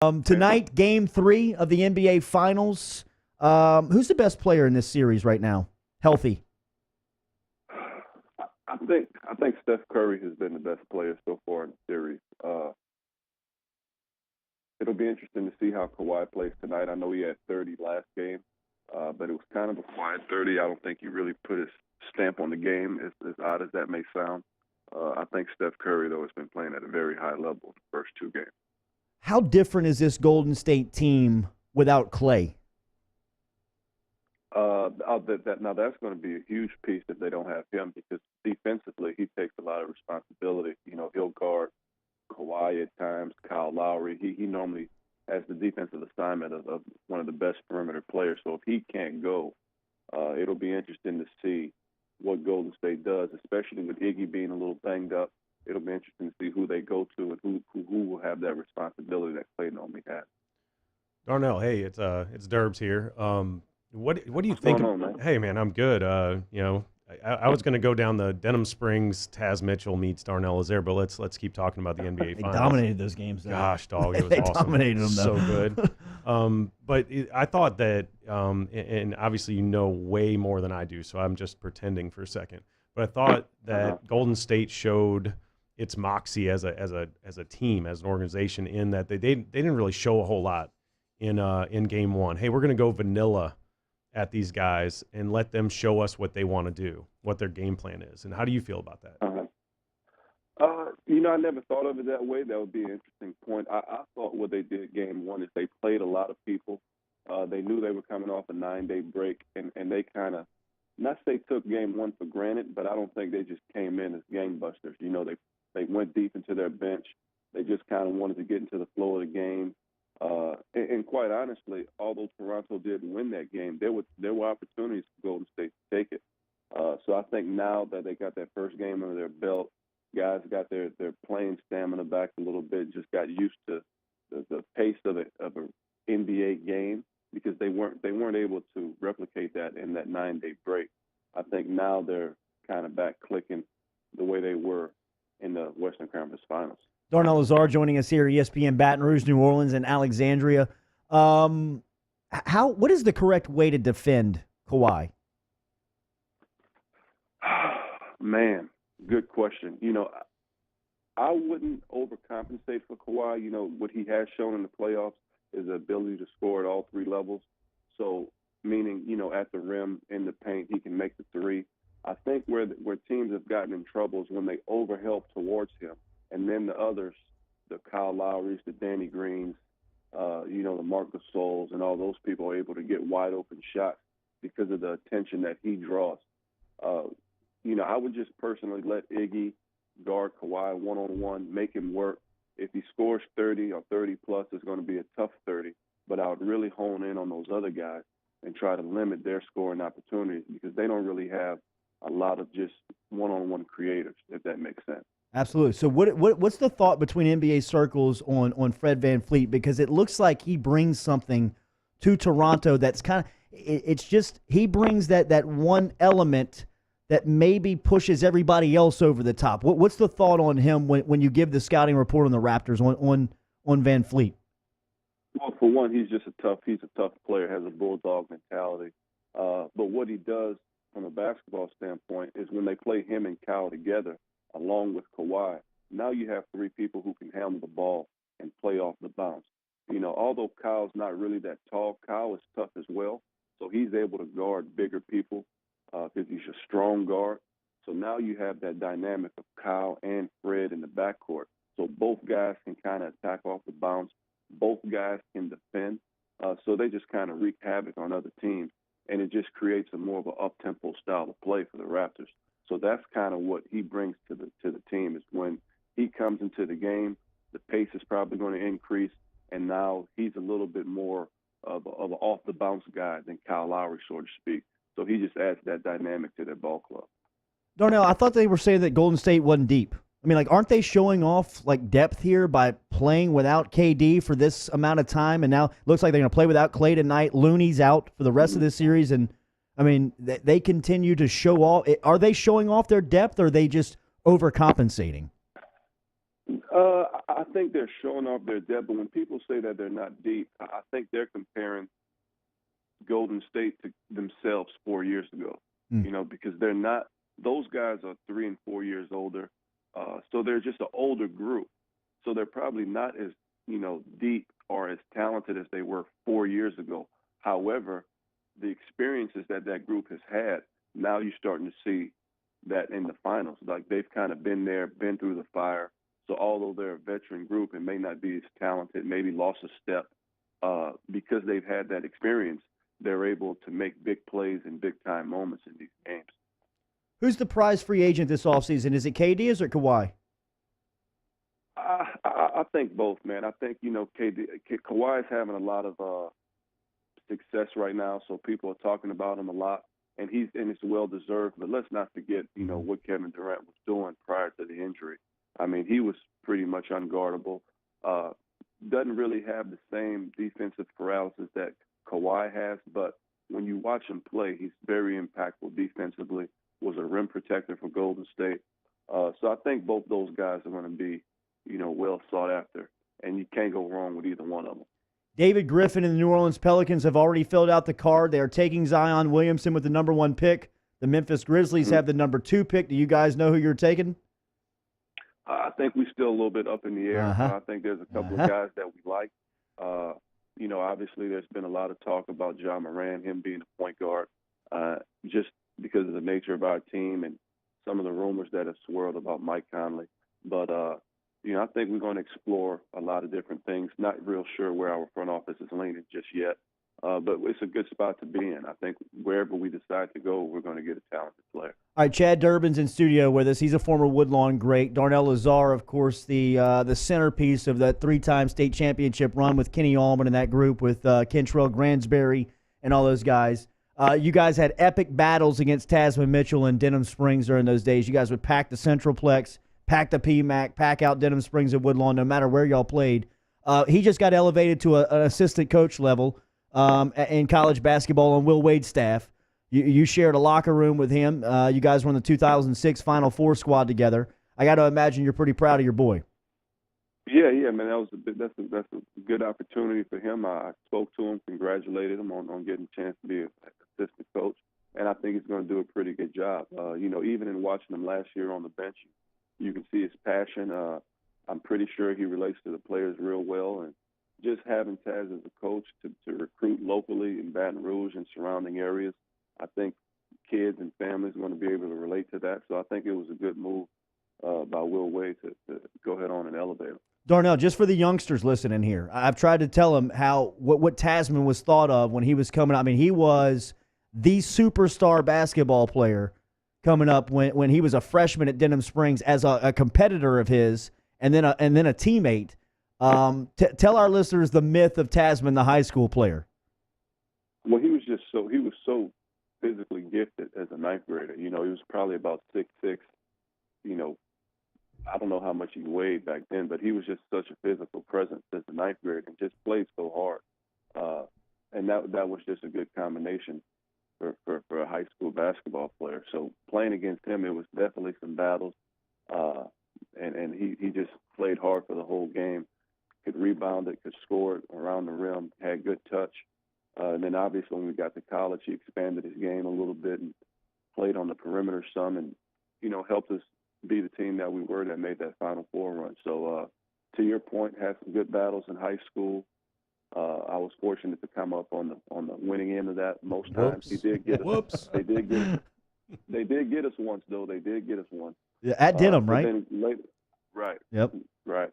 Tonight, Game 3 of the NBA Finals. Who's the best player in this series right now? Healthy. I think Steph Curry has been the best player so far in the series. It'll be interesting to see how Kawhi plays tonight. I know he had 30 last game, but it was kind of a quiet 30. I don't think he really put his stamp on the game, as odd as that may sound. I think Steph Curry, though, has been playing at a very high level in the first two games. How different is this Golden State team without Clay? Now that's going to be a huge piece if they don't have him, because defensively he takes a lot of responsibility. He'll guard Kawhi at times, Kyle Lowry. He normally has the defensive assignment of one of the best perimeter players. So if he can't go, it'll be interesting to see what Golden State does, especially with Iggy being a little banged up. It'll be interesting to see who they go to and who will have that responsibility that Clay normally has. Darnell, hey, it's Derbs here. What do you think? What's going on, man? Hey, man, I'm good. I was going to go down the Denham Springs, Taz Mitchell meets Darnell Lazare, but let's keep talking about the NBA They Finals. dominated those games, though. Gosh, dog, it was They awesome. dominated them, So though. good. But I thought that, and obviously you know way more than I do, so I'm just pretending for a second. But I thought that Golden State showed its moxie as a team, as an organization, in that they didn't really show a whole lot in Game 1. Hey, we're going to go vanilla at these guys and let them show us what they want to do, what their game plan is. And how do you feel about that? I never thought of it that way. That would be an interesting point. I thought what they did Game 1 is they played a lot of people. They knew they were coming off a 9-day break, and they kind of, not say took Game 1 for granted, but I don't think they just came in as gangbusters. They went deep into their bench. They just kind of wanted to get into the flow of the game. And quite honestly, although Toronto didn't win that game, there were opportunities for Golden State to take it. So I think now that they got that first game under their belt, guys got their playing stamina back a little bit, just got used to the pace of an NBA game, because they weren't able to replicate that in that 9-day break. I think now they're kind of back clicking the way they were in the Western Conference Finals. Darnell Lazare joining us here, ESPN Baton Rouge, New Orleans, and Alexandria. What is the correct way to defend Kawhi? Man, good question. I wouldn't overcompensate for Kawhi. What he has shown in the playoffs is the ability to score at all three levels. So, meaning, at the rim, in the paint, he can make the three. I think where teams have gotten in trouble is when they overhelp towards him. And then the others, the Kyle Lowrys, the Danny Greens, the Marc Gasols, and all those people are able to get wide open shots because of the attention that he draws. I would just personally let Iggy guard Kawhi one-on-one, make him work. If he scores 30 or 30-plus, it's going to be a tough 30. But I would really hone in on those other guys and try to limit their scoring opportunities, because they don't really have a lot of just one-on-one creators, if that makes sense. Absolutely. So what's the thought between NBA circles on Fred VanVleet? Because it looks like he brings something to Toronto that's kind of – it's just he brings that one element that maybe pushes everybody else over the top. What's the thought on him when you give the scouting report on the Raptors on VanVleet? Well, for one, he's a tough player, has a bulldog mentality. But what he does from a basketball standpoint is when they play him and Kyle together, along with Kawhi, now you have three people who can handle the ball and play off the bounce. Although Kyle's not really that tall, Kyle is tough as well. So he's able to guard bigger people because he's a strong guard. So now you have that dynamic of Kyle and Fred in the backcourt. So both guys can kind of attack off the bounce. Both guys can defend. So they just kind of wreak havoc on other teams. And it just creates a more of an up-tempo style of play for the Raptors. So that's kind of what he brings to the team, is when he comes into the game, the pace is probably going to increase, and now he's a little bit more of an off-the-bounce guy than Kyle Lowry, so to speak. So he just adds that dynamic to their ball club. Darnell, I thought they were saying that Golden State wasn't deep. I mean, aren't they showing off depth here by playing without KD for this amount of time? And now it looks like they're going to play without Clay tonight. Looney's out for the rest of this series, and I mean, they continue to show off. Are they showing off their depth, or are they just overcompensating? I think they're showing off their depth, but when people say that they're not deep, I think they're comparing Golden State to themselves 4 years ago. Because they're not. Those guys are 3 and 4 years older, so they're just an older group. So they're probably not as deep or as talented as they were 4 years ago. However, the experiences that group has had, now you're starting to see that in the finals. Like they've kind of been there, been through the fire. So although they're a veteran group and may not be as talented, maybe lost a step, because they've had that experience, they're able to make big plays and big-time moments in these games. Who's the prize free agent this offseason? Is it KD or is it Kawhi? I think both, man. I think, Kawhi's having a lot of success right now, so people are talking about him a lot, and it's well-deserved. But let's not forget, what Kevin Durant was doing prior to the injury. I mean, he was pretty much unguardable. Doesn't really have the same defensive paralysis that Kawhi has, but when you watch him play, he's very impactful defensively, was a rim protector for Golden State. So I think both those guys are going to be, well sought after, and you can't go wrong with either one of them. David Griffin and the New Orleans Pelicans have already filled out the card. They are taking Zion Williamson with the number 1 pick. The Memphis Grizzlies have the number 2 pick. Do you guys know who you're taking? I think we're still a little bit up in the air. I think there's a couple of guys that we like. Obviously there's been a lot of talk about Ja Morant, him being a point guard, just because of the nature of our team and some of the rumors that have swirled about Mike Conley. But, I think we're going to explore a lot of different things. Not real sure where our front office is leaning just yet. But it's a good spot to be in. I think wherever we decide to go, we're going to get a talented player. All right, Chad Durbin's in studio with us. He's a former Woodlawn great. Darnell Lazare, of course, the centerpiece of that 3-time state championship run with Kenny Allman and that group with Kentrell Gransberry and all those guys. You guys had epic battles against Tasman Mitchell and Denham Springs during those days. You guys would pack the Centralplex, pack the PMAC, pack out Denham Springs and Woodlawn, no matter where y'all played. He just got elevated to an assistant coach level in college basketball on Will Wade's staff. You shared a locker room with him. You guys were in the 2006 Final Four squad together. I got to imagine you're pretty proud of your boy. Yeah, man. That's a good opportunity for him. I spoke to him, congratulated him on getting a chance to be an assistant coach, and I think he's going to do a pretty good job. Even in watching him last year on the bench, you can see his passion. I'm pretty sure he relates to the players real well, and just having Taz as a coach to recruit locally in Baton Rouge and surrounding areas, I think kids and families are going to be able to relate to that. So I think it was a good move by Will Wade to go ahead on and elevate him. Darnell, just for the youngsters listening here, I've tried to tell them what Tasman was thought of when he was coming up. I mean, he was the superstar basketball player coming up when he was a freshman at Denham Springs as a competitor of his and then a teammate. Tell our listeners the myth of Tasman, the high school player. Well, he was so physically gifted as a ninth grader. He was probably about 6'6". I don't know how much he weighed back then, but he was just such a physical presence as a ninth grader and just played so hard. And that was just a good combination for a high school basketball player. So playing against him, it was definitely some battles. And he just played hard for the whole game. Could rebound it, could score it around the rim, had good touch. And then obviously when we got to college, he expanded his game a little bit and played on the perimeter some and, helped us be the team that we were that made that Final Four run. So to your point, had some good battles in high school. I was fortunate to come up on the winning end of that most times. He did get us. They did get us once, though. They did get us once. Yeah, at Denham, right? Right. Yep. Right.